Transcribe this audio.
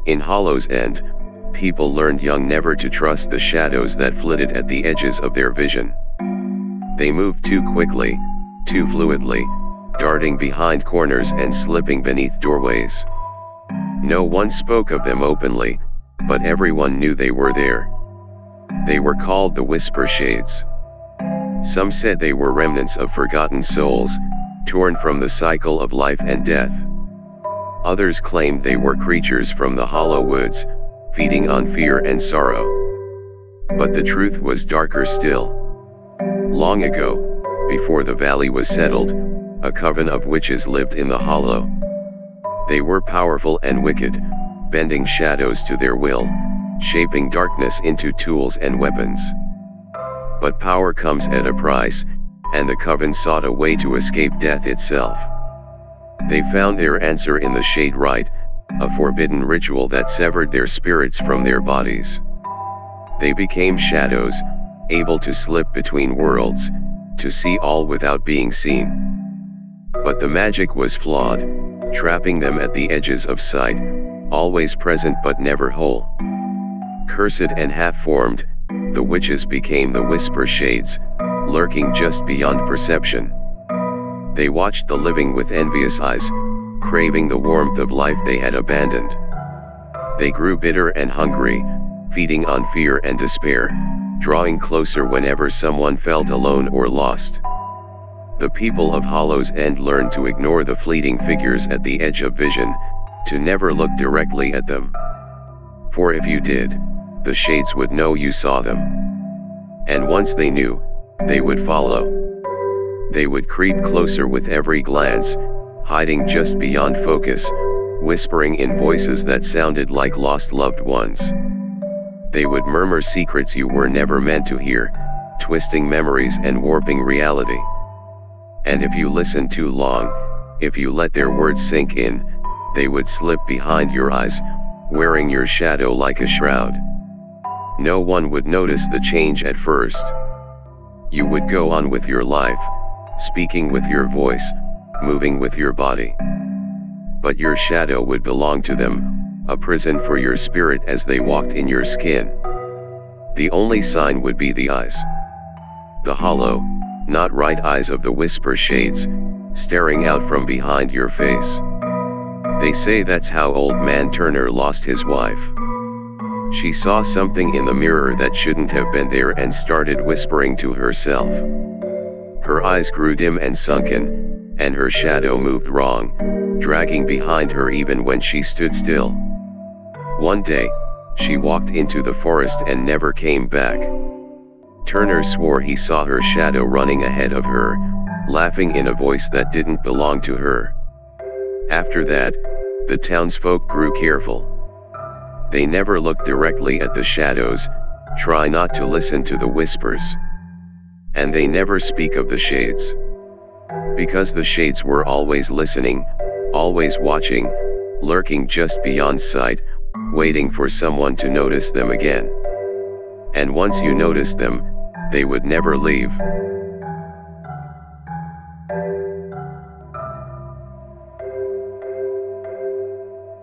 In Hollow's End, people learned young never to trust the shadows that flitted at the edges of their vision. They moved too quickly, too fluidly, darting behind corners and slipping beneath doorways. No one spoke of them openly, but everyone knew they were there. They were called the Whisper Shades. Some said they were remnants of forgotten souls, torn from the cycle of life and death. Others claimed they were creatures from the hollow woods, feeding on fear and sorrow. But the truth was darker still. Long ago, before the valley was settled, a coven of witches lived in the hollow. They were powerful and wicked, bending shadows to their will, shaping darkness into tools and weapons. But power comes at a price, and the coven sought a way to escape death itself. They found their answer in the Shade Rite, a forbidden ritual that severed their spirits from their bodies. They became shadows, able to slip between worlds, to see all without being seen. But the magic was flawed, trapping them at the edges of sight, always present but never whole. Cursed and half-formed, the witches became the Whisper Shades, lurking just beyond perception. They watched the living with envious eyes, craving the warmth of life they had abandoned. They grew bitter and hungry, feeding on fear and despair, drawing closer whenever someone felt alone or lost. The people of Hollow's End learned to ignore the fleeting figures at the edge of vision, to never look directly at them. For if you did, the shades would know you saw them. And once they knew, they would follow. They would creep closer with every glance, hiding just beyond focus, whispering in voices that sounded like lost loved ones. They would murmur secrets you were never meant to hear, twisting memories and warping reality. And if you listened too long, if you let their words sink in, they would slip behind your eyes, wearing your shadow like a shroud. No one would notice the change at first. You would go on with your life, speaking with your voice, moving with your body. But your shadow would belong to them, a prison for your spirit as they walked in your skin. The only sign would be the eyes. The hollow, not right eyes of the Whisper Shades, staring out from behind your face. They say that's how Old Man Turner lost his wife. She saw something in the mirror that shouldn't have been there and started whispering to herself. Her eyes grew dim and sunken, and her shadow moved wrong, dragging behind her even when she stood still. One day, she walked into the forest and never came back. Turner swore he saw her shadow running ahead of her, laughing in a voice that didn't belong to her. After that, the townsfolk grew careful. They never looked directly at the shadows, try not to listen to the whispers. And they never speak of the shades. Because the shades were always listening, always watching, lurking just beyond sight, waiting for someone to notice them again. And once you noticed them, they would never leave.